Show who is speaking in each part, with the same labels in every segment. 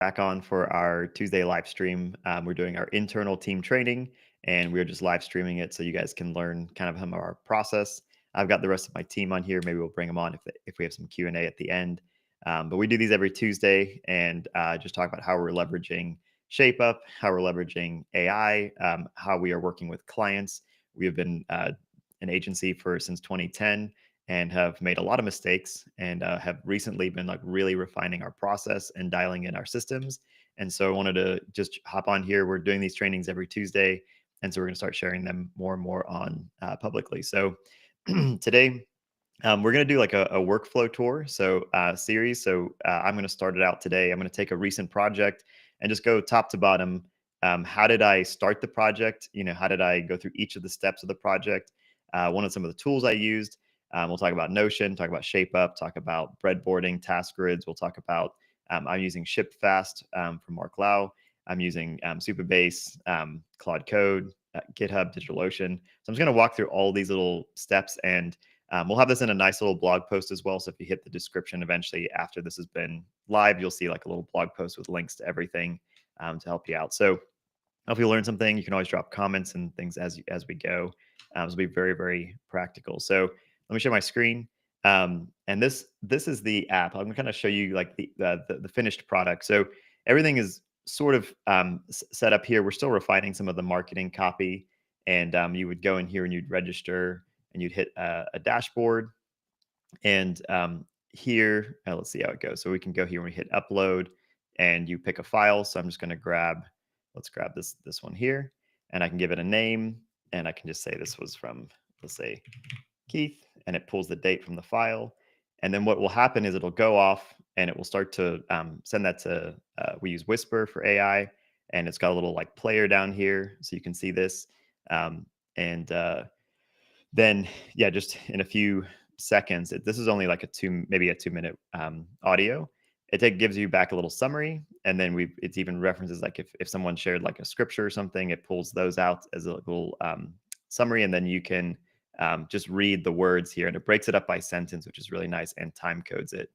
Speaker 1: Back on for our Tuesday live stream. We're doing our internal team training, and we're just live streaming it so you guys can learn kind of how our process. I've got the rest of my team on here. Maybe we'll bring them on if we have some Q&A at the end. But we do these every Tuesday and just talk about how we're leveraging ShapeUp, how we're leveraging AI, how we are working with clients. We have been an agency for since 2010 and have made a lot of mistakes and have recently been like really refining our process and dialing in our systems. And so I wanted to just hop on here. We're doing these trainings every Tuesday. And so we're going to start sharing them more and more on publicly. So today, we're going to do like a workflow tour, so series. So I'm going to start it out today. I'm going to take a recent project and just go top to bottom. How did I start the project? How did I go through each of the steps of the project? One of some of the tools I used. We'll talk about Notion, talk about ShapeUp, talk about breadboarding, task grids. We'll talk about I'm using ShipFast from Mark Lau. I'm using Supabase, Claude Code, GitHub, DigitalOcean. So I'm just going to walk through all these little steps, and we'll have this in a nice little blog post as well. So if you hit the description eventually after this has been live, you'll see like a little blog post with links to everything to help you out. So I hope you learned something. You can always drop comments and things as we go. This will be very, very practical. So let me share my screen. And this is the app. I'm going to kind of show you like the finished product. So everything is sort of set up here. We're still refining some of the marketing copy, and you would go in here and you'd register and you'd hit a dashboard. And here, let's see how it goes. So we can go here and we hit upload, and you pick a file. So I'm just going to let's grab this one here, and I can give it a name, and I can just say this was from, let's say, Keith, and it pulls the date from the file. And then what will happen is it'll go off and it will start to send that to, we use Whisper for AI, and it's got a little like player down here. So you can see this. And then, yeah, just in a few seconds, this is only like maybe a 2 minute audio. Gives you back a little summary, and then it's even references like if someone shared like a scripture or something, it pulls those out as a little summary, and then you can just read the words here, and it breaks it up by sentence, which is really nice, and time codes it,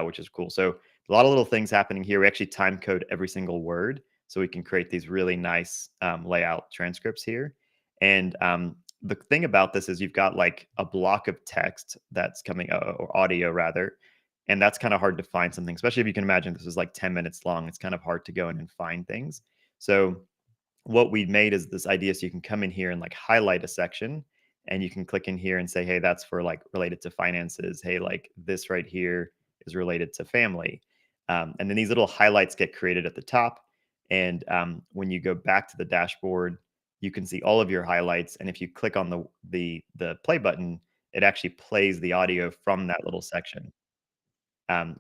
Speaker 1: which is cool. So a lot of little things happening here. We actually time code every single word, so we can create these really nice layout transcripts here. And the thing about this is you've got like a block of text that's coming, or audio rather, and that's kind of hard to find something, especially if you can imagine this is like 10 minutes long. It's kind of hard to go in and find things. So what we made is this idea, so you can come in here and like highlight a section, and you can click in here and say, hey, that's for like related to finances. Hey, like this right here is related to family. And then these little highlights get created at the top. And when you go back to the dashboard, you can see all of your highlights. And if you click on the play button, it actually plays the audio from that little section,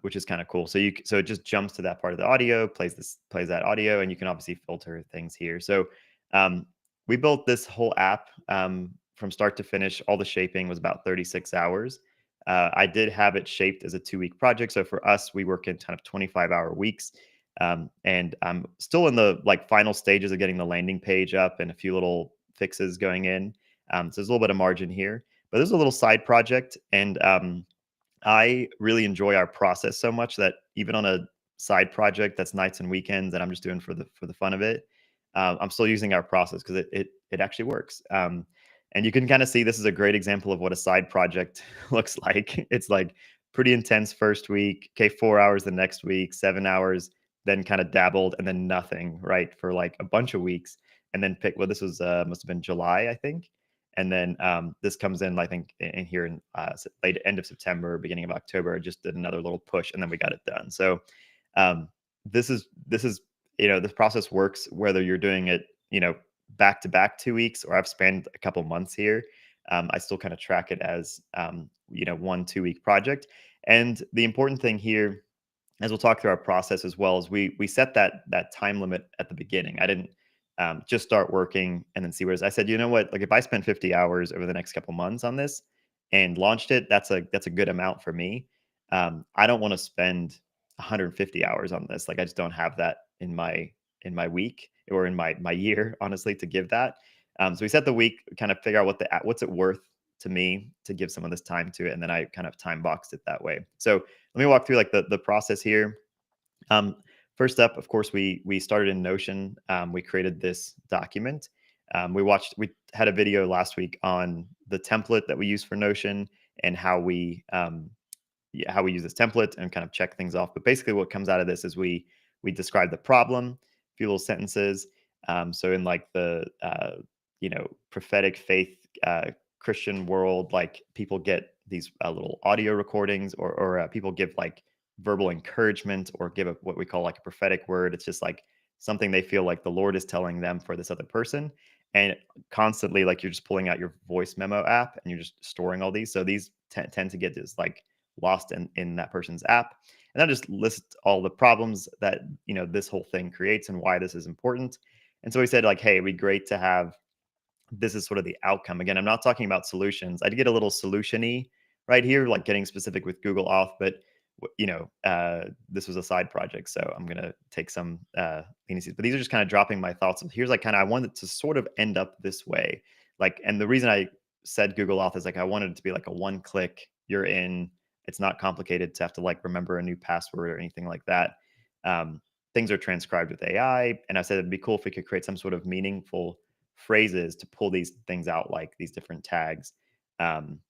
Speaker 1: which is kind of cool. So it just jumps to that part of the audio, plays that audio, and you can obviously filter things here. So we built this whole app from start to finish. All the shaping was about 36 hours. I did have it shaped as a 2-week project. So for us, we work in kind of 25-hour weeks. And I'm still in the like final stages of getting the landing page up and a few little fixes going in. So there's a little bit of margin here, but there's a little side project, and I really enjoy our process so much that even on a side project that's nights and weekends that I'm just doing for the fun of it, I'm still using our process because it actually works. And you can kind of see this is a great example of what a side project looks like. It's like pretty intense first week, okay, 4 hours the next week, 7 hours, then kind of dabbled, and then nothing, right, for like a bunch of weeks, and then this was must have been July, I think. And then this comes in, I think, in here in late end of September, beginning of October. I just did another little push, and then we got it done. So um, this is this process works whether you're doing it back to back 2 weeks, or I've spent a couple months here. I still kind of track it as 1 2 week project. And the important thing here, as we'll talk through our process as well, is we set that time limit at the beginning. I didn't just start working and then see where I said, you know what, like if I spent 50 hours over the next couple months on this and launched it, that's a good amount for me. I don't want to spend 150 hours on this. Like I just don't have that in my week or in my year, honestly, to give that. So we set the week, kind of figure out what's it worth to me to give some of this time to it, and then I kind of time boxed it that way. So let me walk through like the process here. first up, of course, we started in Notion. We created this document. We had a video last week on the template that we use for Notion and how we use this template and kind of check things off. But basically, what comes out of this is we describe the problem, a few little sentences. So in like the prophetic faith Christian world, like people get these little audio recordings, or people give like verbal encouragement, or give what we call like a prophetic word. It's just like something they feel like the Lord is telling them for this other person. And constantly, like you're just pulling out your voice memo app and you're just storing all these. So these tend to get this like lost in that person's app. And that just lists all the problems that this whole thing creates and why this is important. And so we said like, hey, it'd be great to have this is sort of the outcome. Again, I'm not talking about solutions. I did get a little solution-y right here, like getting specific with Google Auth, but this was a side project, so I'm gonna take some leniencies. But these are just kind of dropping my thoughts. Here's like kind of I wanted to sort of end up this way, like, and the reason I said Google Auth is like I wanted it to be like a one-click, you're in. It's not complicated to have to like remember a new password or anything like that. Things are transcribed with AI, and I said it'd be cool if we could create some sort of meaningful phrases to pull these things out, like these different tags. Um,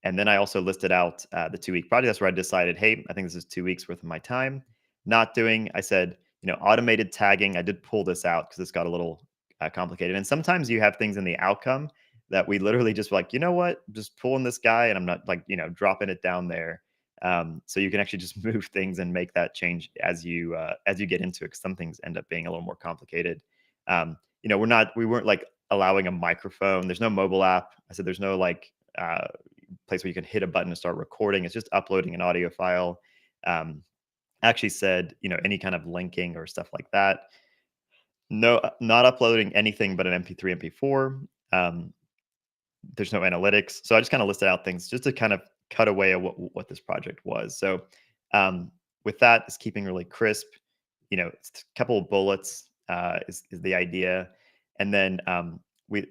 Speaker 1: and then I also listed out the 2-week project. That's where I decided, hey, I think this is 2 weeks worth of my time. Not doing, I said, automated tagging. I did pull this out because this got a little complicated. And sometimes you have things in the outcome that we literally just like, you know what, just pulling this guy and I'm not like, dropping it down there. So you can actually just move things and make that change as you get into it. Because some things end up being a little more complicated. We weren't like allowing a microphone. There's no mobile app. I said there's no like place where you can hit a button to start recording. It's just uploading an audio file. Actually said, any kind of linking or stuff like that. No, not uploading anything but an MP3, MP4. There's no analytics. So I just kind of listed out things just to kind of cut away at what this project was. So with that, it's keeping really crisp. It's a couple of bullets is the idea. And then we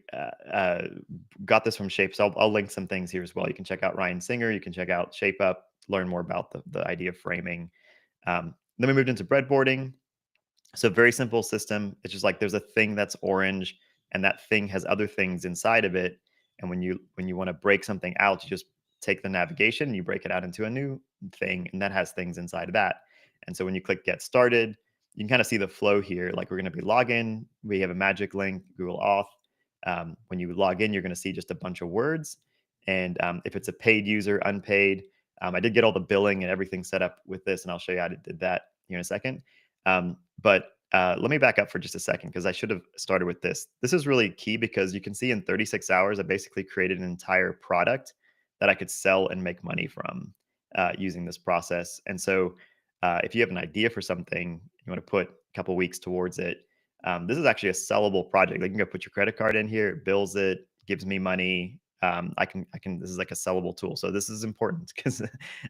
Speaker 1: got this from Shape. So I'll link some things here as well. You can check out Ryan Singer. You can check out Shape Up, learn more about the idea of framing. Then we moved into breadboarding. So very simple system. It's just like there's a thing that's orange, and that thing has other things inside of it. And when you want to break something out, you just take the navigation and you break it out into a new thing, and that has things inside of that. And so when you click Get Started, you can kind of see the flow here. Like we're going to be login. We have a magic link, Google Auth. When you log in, you're going to see just a bunch of words. And if it's a paid user, unpaid, I did get all the billing and everything set up with this, and I'll show you how I did that here in a second. But let me back up for just a second because I should have started with this. This is really key because you can see in 36 hours, I basically created an entire product that I could sell and make money from using this process. And so if you have an idea for something, you want to put a couple weeks towards it. This is actually a sellable project. Like you can go put your credit card in here, it bills it, gives me money. This is like a sellable tool. So this is important because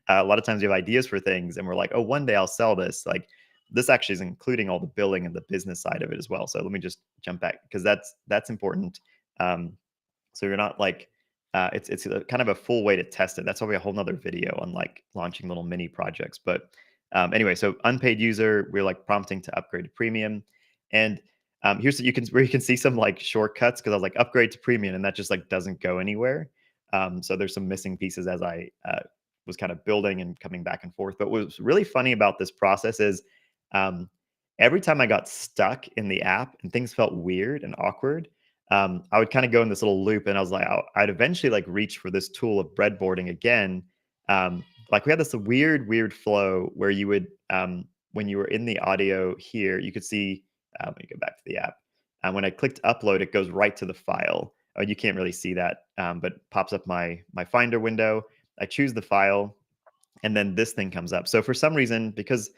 Speaker 1: a lot of times you have ideas for things and we're like, oh, one day I'll sell this. Like this actually is including all the billing and the business side of it as well. So let me just jump back because that's important. So you're not like, it's kind of a full way to test it. That's probably a whole nother video on like launching little mini projects. But anyway, so unpaid user, we're like prompting to upgrade to premium. And here's where you can see some like shortcuts because I was like upgrade to premium and that just like doesn't go anywhere. So there's some missing pieces as I was kind of building and coming back and forth. But what was really funny about this process is every time I got stuck in the app and things felt weird and awkward, I would kind of go in this little loop and I was like, I'd eventually like reach for this tool of breadboarding again. Like we had this weird flow where you would, when you were in the audio here, you could see, let me go back to the app. When I clicked upload, it goes right to the file. Oh, you can't really see that, but pops up my Finder window. I choose the file, and then this thing comes up. So for some reason, because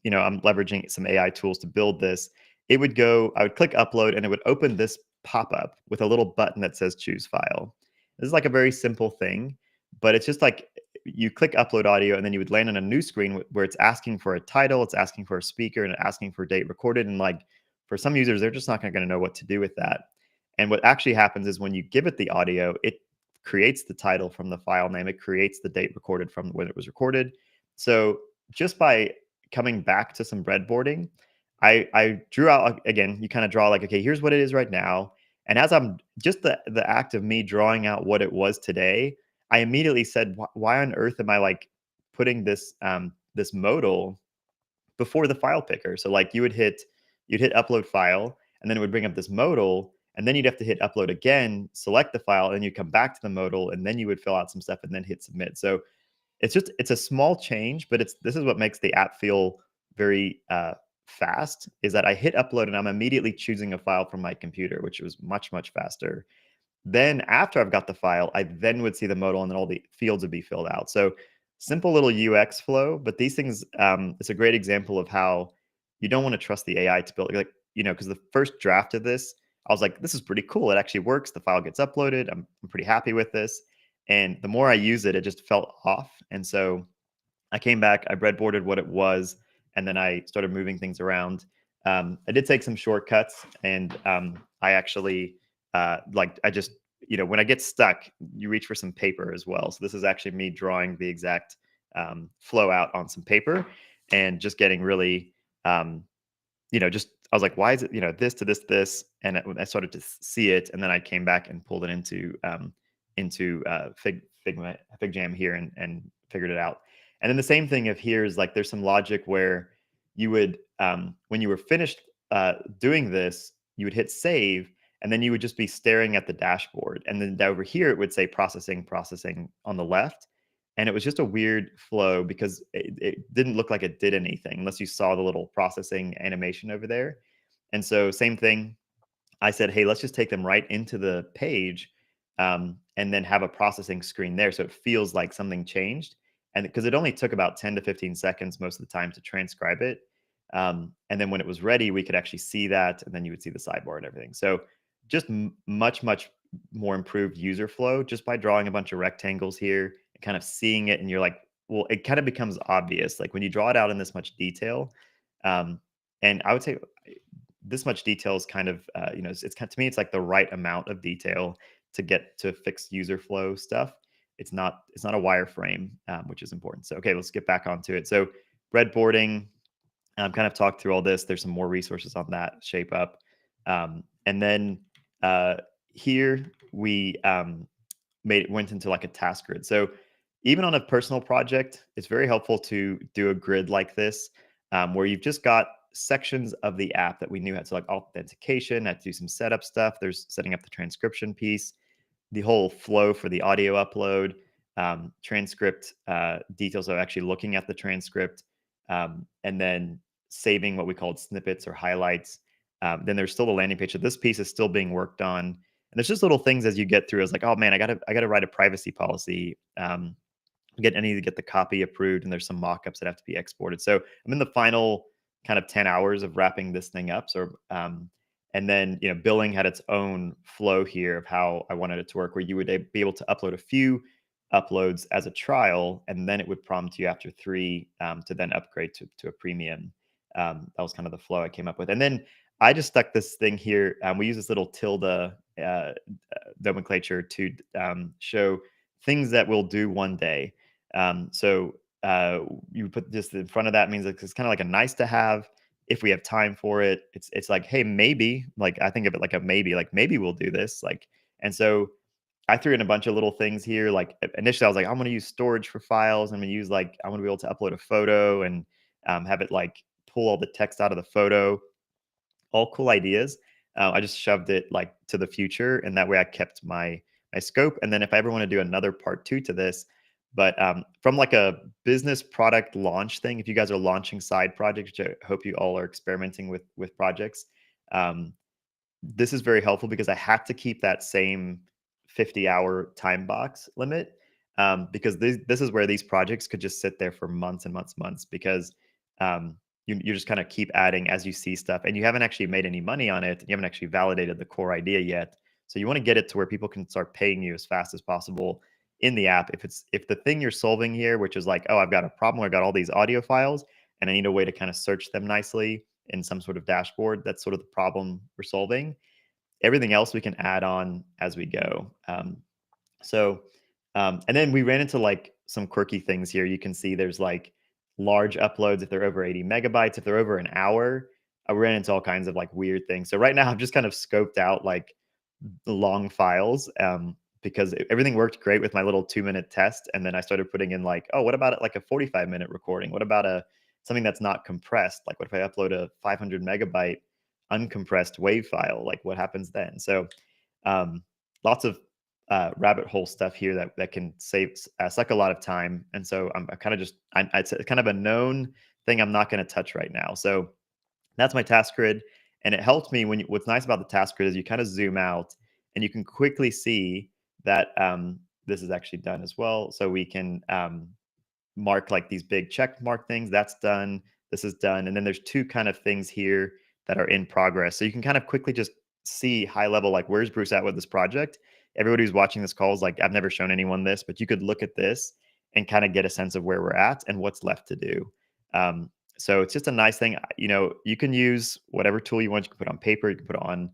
Speaker 1: I'm leveraging some AI tools to build this, I would click upload and it would open this pop-up with a little button that says choose file. This is like a very simple thing, but it's just like you click upload audio and then you would land on a new screen where it's asking for a title, it's asking for a speaker, and asking for date recorded. And like for some users, they're just not going to know what to do with that. And what actually happens is when you give it the audio, it creates the title from the file name, it creates the date recorded from when it was recorded. So just by coming back to some breadboarding, I drew out again, you kind of draw like, okay, here's what it is right now. And as I'm just the act of me drawing out what it was today, I immediately said, why on earth am I like putting this modal before the file picker? So like you'd hit upload file, and then it would bring up this modal, and then you'd have to hit upload again, select the file, and you come back to the modal, and then you would fill out some stuff and then hit submit. So it's a small change, but it's this is what makes the app feel very fast. Is that I hit upload and I'm immediately choosing a file from my computer, which was much faster. Then after I've got the file, I then would see the modal and then all the fields would be filled out. So simple little UX flow, but these things, it's a great example of how you don't want to trust the AI to build like, because the first draft of this, I was like, this is pretty cool. It actually works. The file gets uploaded. I'm pretty happy with this. And the more I use it, it just felt off. And so I came back, I breadboarded what it was, and then I started moving things around. I did take some shortcuts, and I actually like I just when I get stuck, you reach for some paper as well. So this is actually me drawing the exact flow out on some paper, and just getting really just I was like, why is it, this to this, and I started to see it, and then I came back and pulled it into Fig Jam here and figured it out. And then the same thing of here is like there's some logic where you would when you were finished doing this, you would hit save, and then you would just be staring at the dashboard, and then over here it would say processing on the left, and it was just a weird flow because it didn't look like it did anything unless you saw the little processing animation over there. And so same thing, I said, hey, let's just take them right into the page, and then have a processing screen there so it feels like something changed. And because it only took about 10 to 15 seconds most of the time to transcribe it. And then when it was ready, we could actually see that, and then you would see the sidebar and everything. So just much more improved user flow just by drawing a bunch of rectangles here and kind of seeing it. And you're like, well, it kind of becomes obvious. Like when you draw it out in this much detail, um, and I would say this much detail is kind of it's kind to me it's like the right amount of detail to get to fix user flow stuff. It's not a wireframe, which is important. So okay, let's get back onto it. So breadboarding, kind of talked through all this. There's some more resources on that shape up, and then here we went into like a task grid. So even on a personal project, it's very helpful to do a grid like this, where you've just got sections of the app that we knew had. So like authentication, had to do some setup stuff. There's setting up the transcription piece, the whole flow for the audio upload, transcript details of actually looking at the transcript, and then saving what we called snippets or highlights. Then there's still the landing page. So this piece is still being worked on. And there's just little things as you get through. I was like, oh man, I gotta write a privacy policy. I need to get the copy approved, and there's some mock-ups that have to be exported. So I'm in the final kind of 10 hours of wrapping this thing up. So and then billing had its own flow here of how I wanted it to work, where you would be able to upload a few uploads as a trial, and then it would prompt you after three to then upgrade to a premium. That was kind of the flow I came up with. And then I just stuck this thing here. We use this little tilde nomenclature to show things that we'll do one day. So you put this in front of that, means it's kind of like a nice to have if we have time for it. It's like, hey, maybe, like I think of it like a maybe, like maybe we'll do this. Like, and so I threw in a bunch of little things here. Like initially I was like, I'm going to use storage for files. I'm going to use I want to be able to upload a photo and have it like pull all the text out of the photo. All cool ideas. I just shoved it like to the future, and that way I kept my scope. And then if I ever want to do another part two to this, but from like a business product launch thing, if you guys are launching side projects, which I hope you all are experimenting with projects, um, this is very helpful because I have to keep that same 50-hour time box limit, because this is where these projects could just sit there for months and months because you just kind of keep adding as you see stuff, and you haven't actually made any money on it. You haven't actually validated the core idea yet. So you want to get it to where people can start paying you as fast as possible in the app. If the thing you're solving here, which is like, oh, I've got a problem, I've got all these audio files, and I need a way to kind of search them nicely in some sort of dashboard, that's sort of the problem we're solving. Everything else we can add on as we go. And then we ran into like some quirky things here. You can see there's like large uploads if they're over 80 megabytes. If they're over an hour, I ran into all kinds of like weird things. So right now I've just kind of scoped out like the long files, because everything worked great with my little 2-minute test, and then I started putting in like, oh, what about like a 45-minute recording? What about a something that's not compressed? Like, what if I upload a 500 megabyte uncompressed WAV file? Like, what happens then? So, lots of rabbit hole stuff here that can suck a lot of time, and so I'm kind of just it's kind of a known thing I'm not going to touch right now. So that's my task grid, and it helped me when what's nice about the task grid is you kind of zoom out and you can quickly see that this is actually done as well. So we can mark like these big check mark things. That's done. This is done. And then there's two kind of things here that are in progress. So you can kind of quickly just see high level, like where's Bruce at with this project? Everybody who's watching this call is like, I've never shown anyone this, but you could look at this and kind of get a sense of where we're at and what's left to do. So it's just a nice thing. You can use whatever tool you want. You can put it on paper. You can put it on,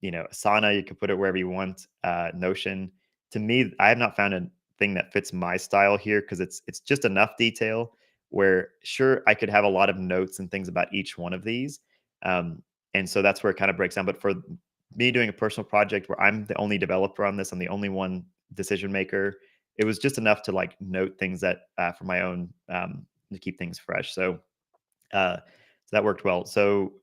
Speaker 1: Asana. You can put it wherever you want. Notion. To me, I have not found a thing that fits my style here because it's just enough detail where sure I could have a lot of notes and things about each one of these, and so that's where it kind of breaks down. But for me doing a personal project where I'm the only developer on this, I'm the only one decision maker. It was just enough to like note things that for my own to keep things fresh. So that worked well. So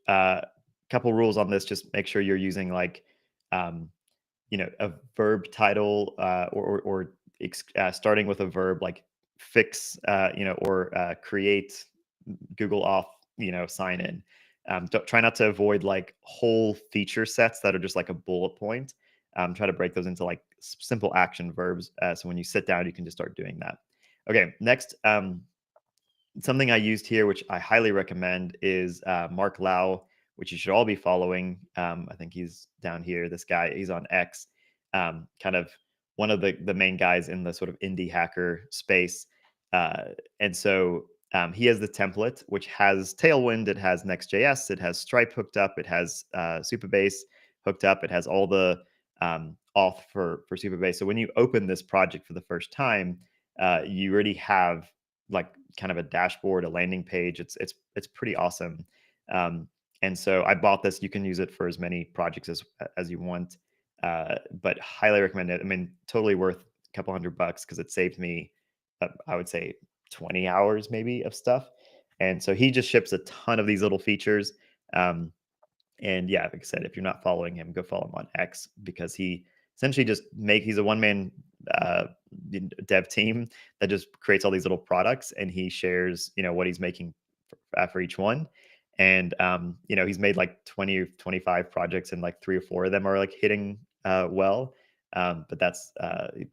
Speaker 1: couple rules on this: just make sure you're using like um, a verb title or starting with a verb like fix, or create Google Auth, sign in. Try not to avoid like whole feature sets that are just like a bullet point. Try to break those into like simple action verbs. So when you sit down, you can just start doing that. Okay, next, something I used here, which I highly recommend, is Mark Lau, which you should all be following. I think he's down here. This guy, he's on X, kind of one of the main guys in the sort of indie hacker space. And so he has the template, which has Tailwind, it has Next.js, it has Stripe hooked up, it has Supabase hooked up, it has all the auth for Supabase. So when you open this project for the first time, you already have like kind of a dashboard, a landing page. It's pretty awesome. Um, and so I bought this. You can use it for as many projects as you want, but highly recommend it. I mean, totally worth a couple $100 because it saved me, I would say, 20 hours maybe of stuff. And so he just ships a ton of these little features. And yeah, like I said, if you're not following him, go follow him on X because he essentially he's a one-man uh, dev team that just creates all these little products, and he shares, what he's making for each one. And he's made like 20 or 25 projects, and like 3 or 4 of them are like hitting well. But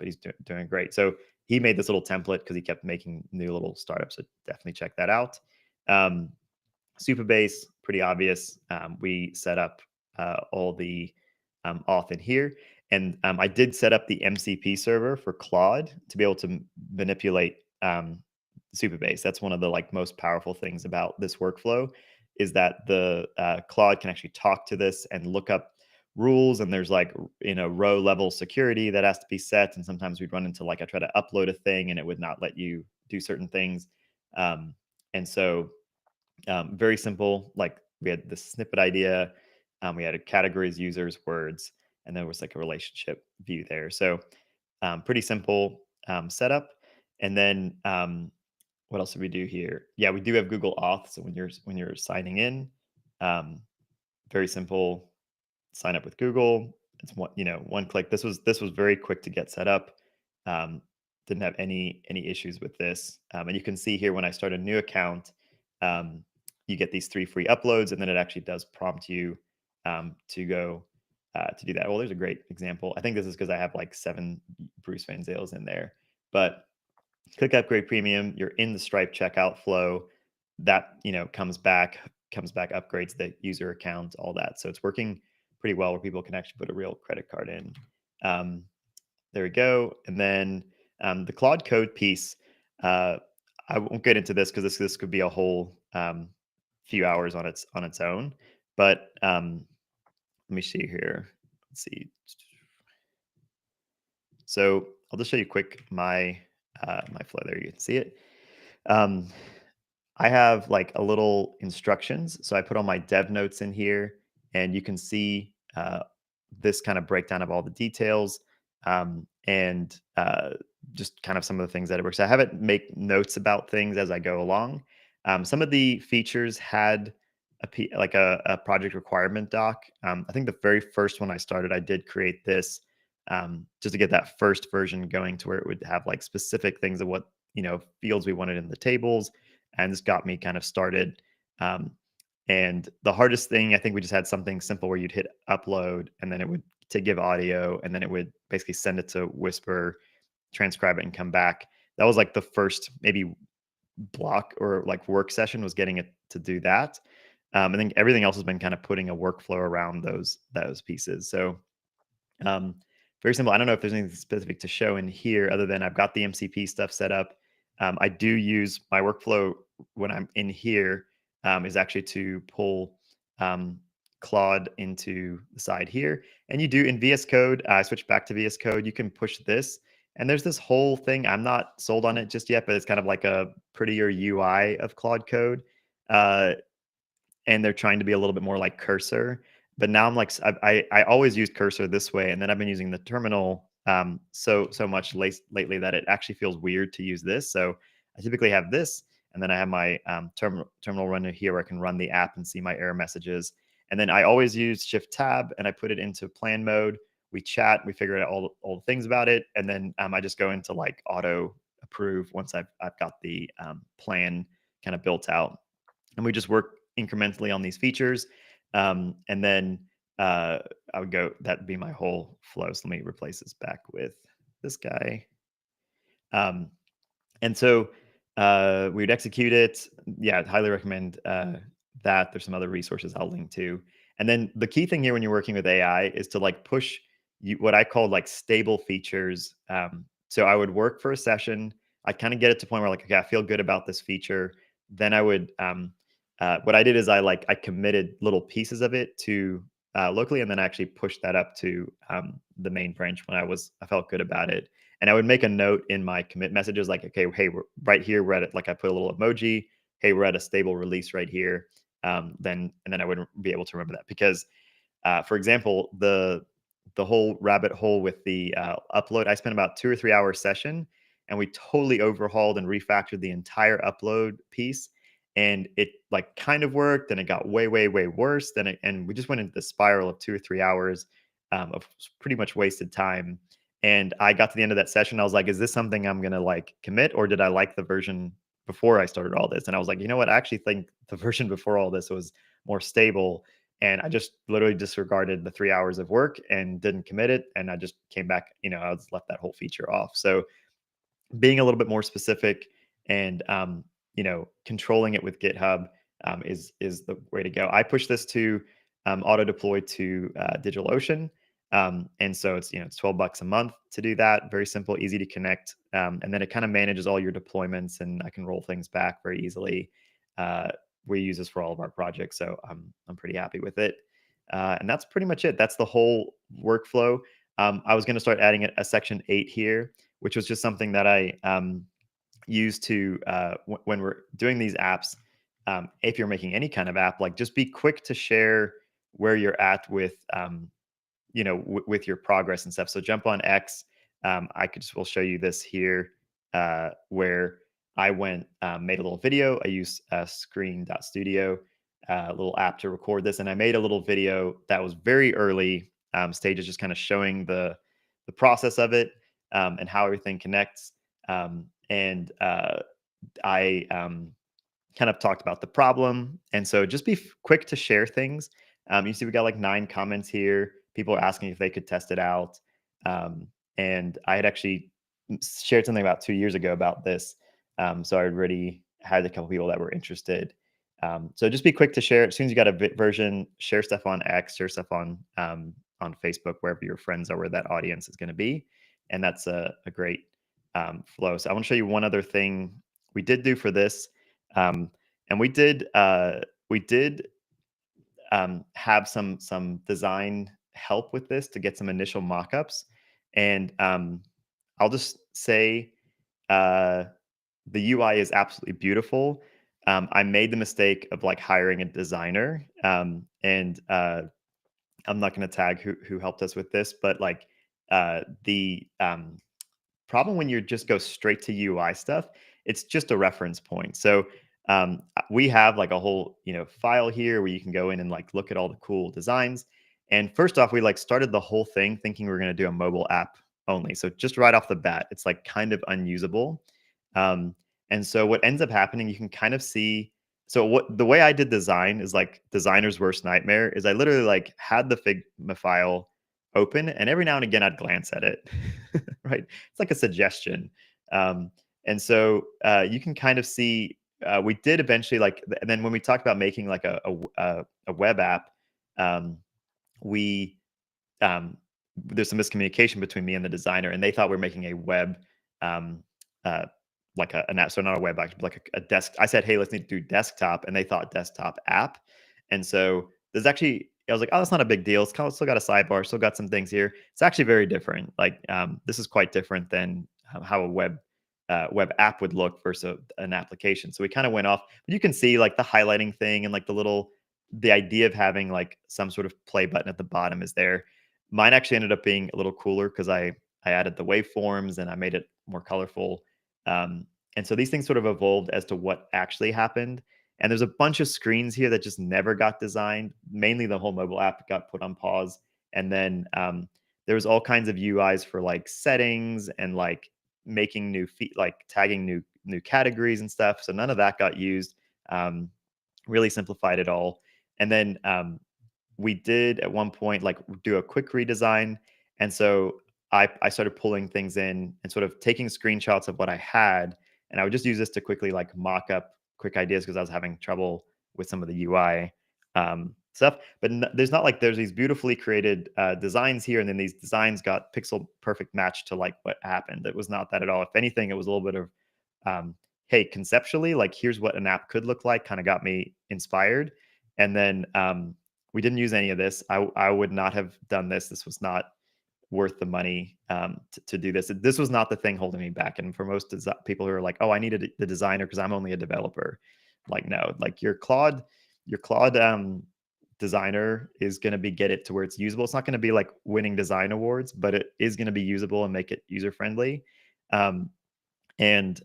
Speaker 1: he's doing great. So he made this little template because he kept making new little startups. So definitely check that out. Um, Supabase, pretty obvious. We set up all the auth in here. And I did set up the MCP server for Claude to be able to manipulate Supabase. That's one of the like most powerful things about this workflow is that the Claude can actually talk to this and look up rules. And there's like, row level security that has to be set. And sometimes we'd run into like, I try to upload a thing and it would not let you do certain things. And so very simple. Like we had the snippet idea, we had a categories, users, words, and there was like a relationship view there. So pretty simple setup. And then what else did we do here? Yeah, we do have Google Auth. So when you're signing in, um, very simple. Sign up with Google. It's one click. This was very quick to get set up. Um, didn't have any issues with this. And you can see here when I start a new account, um, you get these 3 free uploads, and then it actually does prompt you to go to do that. Well, there's a great example. I think this is because I have like 7 Bruce Van Zales in there. But click upgrade premium. You're in the Stripe checkout flow. That comes back, upgrades the user account, all that. So it's working pretty well where people can actually put a real credit card in. Um, there we go. And then the Claude Code piece. Uh, I won't get into this because this could be a whole few hours on its own. But let me see here. Let's see. So I'll just show you quick my flow there. You can see it. Um, I have like a little instructions. So I put all my dev notes in here, and you can see this kind of breakdown of all the details, and just kind of some of the things that it works. I have it make notes about things as I go along. Some of the features had like a project requirement doc. I think the very first one I started, I did create this just to get that first version going to where it would have like specific things of what fields we wanted in the tables, and this got me kind of started. Um, and the hardest thing, I think we just had something simple where you'd hit upload and then it would to give audio, and then it would basically send it to Whisper, transcribe it, and come back. That was like the first maybe block or like work session, was getting it to do that. I think everything else has been kind of putting a workflow around those pieces. So very simple. I don't know if there's anything specific to show in here other than I've got the MCP stuff set up. I do use my workflow when I'm in here, is actually to pull um, Claude into the side here. And you do in VS Code, I switch back to VS Code, you can push this. And there's this whole thing. I'm not sold on it just yet, but it's kind of like a prettier UI of Claude Code. Uh, and they're trying to be a little bit more like Cursor. But now I'm like, I always used Cursor this way, and then I've been using the terminal so much lately that it actually feels weird to use this. So I typically have this, and then I have my terminal runner here where I can run the app and see my error messages. And then I always use Shift Tab, and I put it into plan mode. We chat, we figure out all the things about it, and then I just go into like auto approve once I've got the plan kind of built out, and we just work incrementally on these features. And then I would go, that'd be my whole flow. So let me replace this back with this guy. Um, and so we'd execute it. Yeah, I'd highly recommend that. There's some other resources I'll link to. And then the key thing here when you're working with AI is to like push what I call like stable features. So I would work for a session. I'd kind of get it to a point where like, okay, I feel good about this feature. Then I would, what I did is I committed little pieces of it to locally, and then I actually pushed that up to the main branch when I felt good about it. And I would make a note in my commit messages like, okay, hey, we're right here. We're at it. Like I put a little emoji. Hey, we're at a stable release right here. Then I would be able to remember that because, for example, the whole rabbit hole with the upload, I spent about 2 or 3 hour session, and we totally overhauled and refactored the entire upload piece. And it like kind of worked, and it got way worse. And we just went into the spiral of 2 or 3 hours of pretty much wasted time. And I got to the end of that session. I was like, is this something I'm going to like commit, or did I like the version before I started all this? And I was like, you know what? I actually think the version before all this was more stable. And I just literally disregarded the 3 hours of work and didn't commit it. And I just came back, I was left that whole feature off. So being a little bit more specific and controlling it with GitHub is the way to go. I push this to auto deploy to DigitalOcean, and so it's $12 a month to do that. Very simple, easy to connect, and then it kind of manages all your deployments, and I can roll things back very easily. Uh, we use this for all of our projects, so I'm pretty happy with it. And that's pretty much it. That's the whole workflow. I was going to start adding a section 8 here, which was just something that I use to when we're doing these apps. If you're making any kind of app, like just be quick to share where you're at with with your progress and stuff. So jump on X. Will show you this here, where I went made a little video. I used Screen.studio, a little app to record this, and I made a little video that was very early stages, just kind of showing the process of it, and how everything connects. And I kind of talked about the problem. And so just be quick to share things. You see, we got like 9 comments here. People are asking if they could test it out. And I had actually shared something about 2 years ago about this. So I already had a couple people that were interested. So just be quick to share. As soon as you got a version, share stuff on X, share stuff on Facebook, wherever your friends are, where that audience is going to be. And that's a great flow. So I want to show you one other thing we did do for this. And we did have some design help with this to get some initial mock-ups. And I'll just say the UI is absolutely beautiful. I made the mistake of like hiring a designer, and I'm not going to tag who helped us with this, but like the problem when you just go straight to UI stuff, it's just a reference point. So we have like a whole file here where you can go in and like look at all the cool designs. And first off, we like started the whole thing thinking we were going to do a mobile app only. So just right off the bat, it's like kind of unusable. And so what ends up happening, you can kind of see. So what the way I did design is like designer's worst nightmare is I literally like had the Figma file open and every now and again I'd glance at it. Right? It's like a suggestion. Um, and so you can kind of see we did eventually like, and then when we talked about making like a web app, um, we um, there's some miscommunication between me and the designer, and they thought we were making a web, um, uh, like an app. So not a web app, but like a desk. I said, hey, let's need to do desktop, and they thought desktop app. And so there's actually, I was like, oh, that's not a big deal. It's kind of still got a sidebar, still got some things here. It's actually very different. Like this is quite different than how a web app would look versus an application. So we kind of went off, but you can see like the highlighting thing and like the idea of having like some sort of play button at the bottom is there. Mine actually ended up being a little cooler because I added the waveforms and I made it more colorful. And so these things sort of evolved as to what actually happened. And there's a bunch of screens here that just never got designed. Mainly the whole mobile app got put on pause. And then there was all kinds of UIs for like settings and like making new like tagging new categories and stuff. So none of that got used. Really simplified it all. And then we did at one point like do a quick redesign, and so I started pulling things in and sort of taking screenshots of what I had, and I would just use this to quickly like mock up quick ideas because I was having trouble with some of the UI stuff. But there's not like there's these beautifully created designs here, and then these designs got pixel perfect match to like what happened. It was not that at all. If anything, it was a little bit of hey, conceptually, like here's what an app could look like, kind of got me inspired. And then we didn't use any of this. I would not have done this. This was not worth the money to do this. This was not the thing holding me back. And for most people who are like, oh, I needed the designer because I'm only a developer. Like, no, like your Claude designer is going to be get it to where it's usable. It's not going to be like winning design awards, but it is going to be usable and make it user friendly. Um, and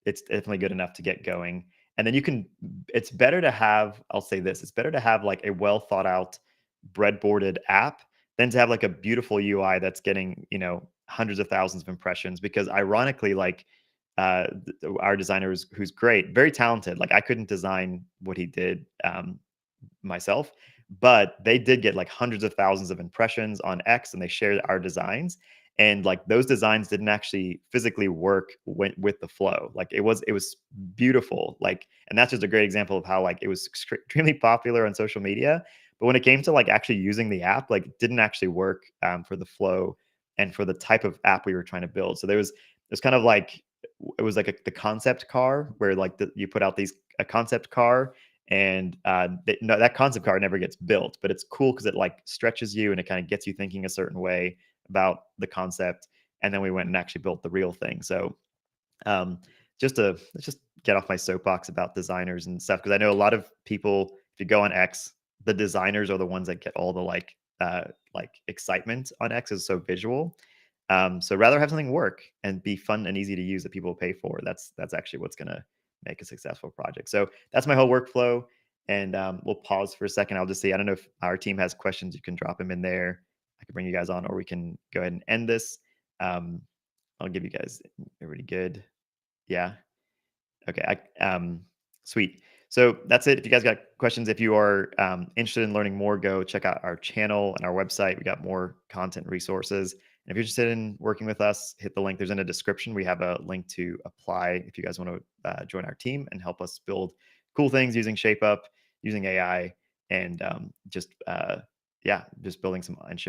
Speaker 1: it's definitely good enough to get going. And then it's better to have, I'll say this, it's better to have like a well thought out breadboarded app than to have like a beautiful UI that's getting, hundreds of thousands of impressions. Because ironically, like our designer who's great, very talented. Like I couldn't design what he did myself, but they did get like hundreds of thousands of impressions on X, and they shared our designs. And like those designs didn't actually physically work with the flow. Like it was beautiful. Like, and that's just a great example of how like it was extremely popular on social media. But when it came to like actually using the app, like it didn't actually work for the flow and for the type of app we were trying to build. So there's kind of like it was like the concept car where like you put out a concept car, and no, that concept car never gets built, but it's cool because it like stretches you and it kind of gets you thinking a certain way about the concept. And then we went and actually built the real thing. So um, let's just get off my soapbox about designers and stuff, because I know a lot of people, if you go on X, the designers are the ones that get all the like excitement on X, is so visual. So rather have something work and be fun and easy to use that people pay for. That's actually what's gonna make a successful project. So that's my whole workflow. And we'll pause for a second. I'll just see. I don't know if our team has questions. You can drop them in there. I can bring you guys on, or we can go ahead and end this. Um, I'll give you guys everybody good. Yeah. Okay. Sweet. So that's it. If you guys got questions, if you are interested in learning more, go check out our channel and our website. We got more content resources. And if you're interested in working with us, hit the link. There's in the description. We have a link to apply if you guys want to join our team and help us build cool things using ShapeUp, using AI, and just building some and